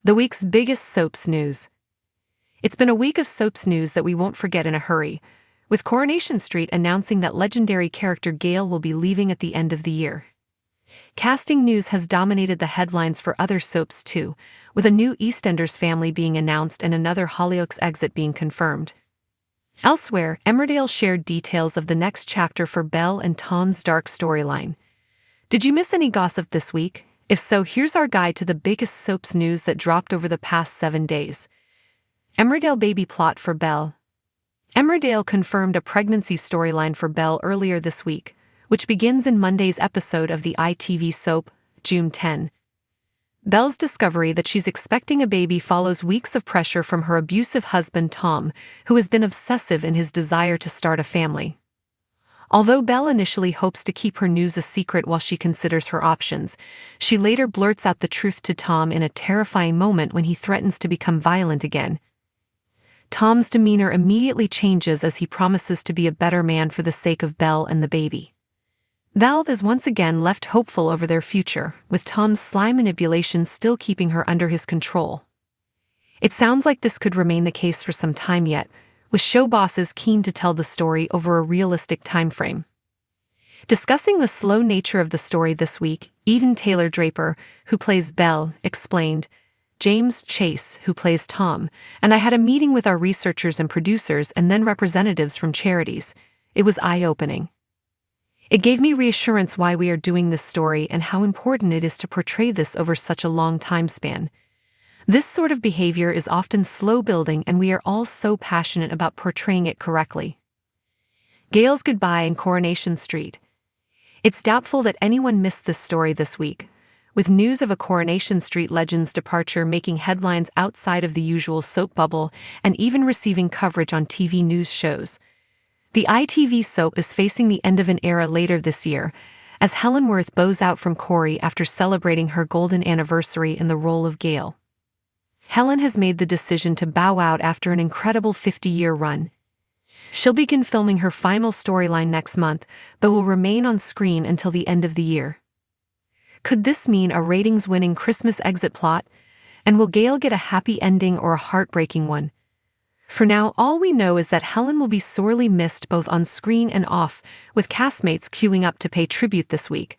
The week's biggest soaps news. It's been a week of soaps news that we won't forget in a hurry, with Coronation Street announcing that legendary character Gail will be leaving at the end of the year. Casting news has dominated the headlines for other soaps too, with a new EastEnders family being announced and another Hollyoaks exit being confirmed. Elsewhere, Emmerdale shared details of the next chapter for Belle and Tom's dark storyline. Did you miss any gossip this week? If so, here's our guide to the biggest soaps news that dropped over the past 7 days. Emmerdale baby plot for Belle. Emmerdale confirmed a pregnancy storyline for Belle earlier this week, which begins in Monday's episode of the ITV soap, June 10. Belle's discovery that she's expecting a baby follows weeks of pressure from her abusive husband Tom, who has been obsessive in his desire to start a family. Although Belle initially hopes to keep her news a secret while she considers her options, she later blurts out the truth to Tom in a terrifying moment when he threatens to become violent again. Tom's demeanor immediately changes as he promises to be a better man for the sake of Belle and the baby. Valve is once again left hopeful over their future, with Tom's sly manipulations still keeping her under his control. It sounds like this could remain the case for some time yet, with show bosses keen to tell the story over a realistic timeframe. Discussing the slow nature of the story this week, Eden Taylor Draper, who plays Belle, explained, "James Chase, who plays Tom, and I had a meeting with our researchers and producers and then representatives from charities. It was eye-opening. It gave me reassurance why we are doing this story and how important it is to portray this over such a long time span. This sort of behavior is often slow building and we are all so passionate about portraying it correctly." Gail's goodbye in Coronation Street. It's doubtful that anyone missed this story this week, with news of a Coronation Street legend's departure making headlines outside of the usual soap bubble and even receiving coverage on TV news shows. The ITV soap is facing the end of an era later this year, as Helen Worth bows out from Corey after celebrating her golden anniversary in the role of Gail. Helen has made the decision to bow out after an incredible 50-year run. She'll begin filming her final storyline next month, but will remain on screen until the end of the year. Could this mean a ratings-winning Christmas exit plot? And will Gail get a happy ending or a heartbreaking one? For now, all we know is that Helen will be sorely missed both on screen and off, with castmates queuing up to pay tribute this week.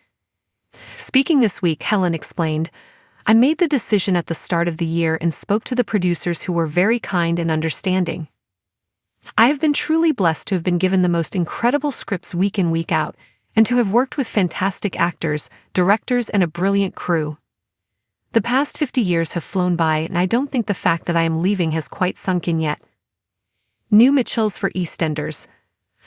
Speaking this week, Helen explained, "I made the decision at the start of the year and spoke to the producers who were very kind and understanding. I have been truly blessed to have been given the most incredible scripts week in, week out, and to have worked with fantastic actors, directors, and a brilliant crew. The past 50 years have flown by, and I don't think the fact that I am leaving has quite sunk in yet." New Mitchells for EastEnders.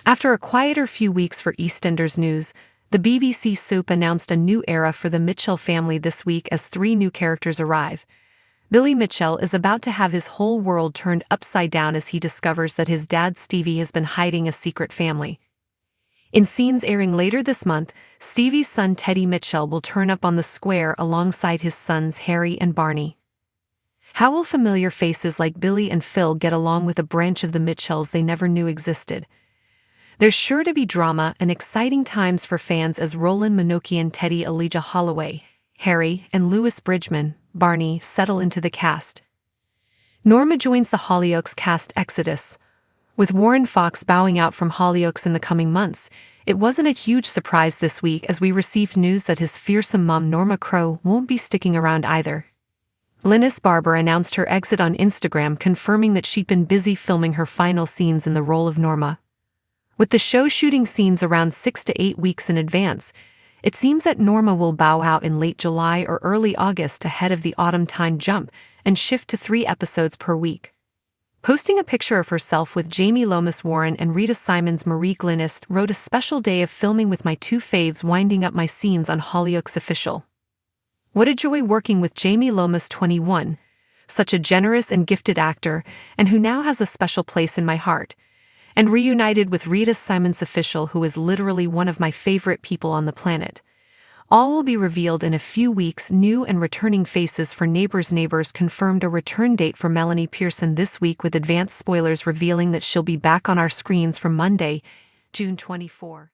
After a quieter few weeks for EastEnders news, the BBC soap announced a new era for the Mitchell family this week as 3 new characters arrive. Billy Mitchell is about to have his whole world turned upside down as he discovers that his dad Stevie has been hiding a secret family. In scenes airing later this month, Stevie's son Teddy Mitchell will turn up on the square alongside his sons Harry and Barney. How will familiar faces like Billy and Phil get along with a branch of the Mitchells they never knew existed? There's sure to be drama and exciting times for fans as Roland Minokian, Teddy, Elijah Holloway, Harry, and Louis Bridgman, Barney, settle into the cast. Norma joins the Hollyoaks cast exodus. With Warren Fox bowing out from Hollyoaks in the coming months, it wasn't a huge surprise this week as we received news that his fearsome mom Norma Crow won't be sticking around either. Linus Barber announced her exit on Instagram, confirming that she'd been busy filming her final scenes in the role of Norma. With the show shooting scenes around 6 to 8 weeks in advance, it seems that Norma will bow out in late July or early August ahead of the autumn time jump and shift to 3 episodes per week. Posting a picture of herself with Jamie Lomas Warren and Rita Simons, Marie Glynis wrote, "A special day of filming with my 2 faves, winding up my scenes on Hollyoaks Official. What a joy working with Jamie Lomas, 21, such a generous and gifted actor, and who now has a special place in my heart. And reunited with Rita Simons Official, who is literally one of my favorite people on the planet. All will be revealed in a few weeks." New and returning faces for Neighbours. Neighbours confirmed a return date for Melanie Pearson this week, with advanced spoilers revealing that she'll be back on our screens from Monday, June 24.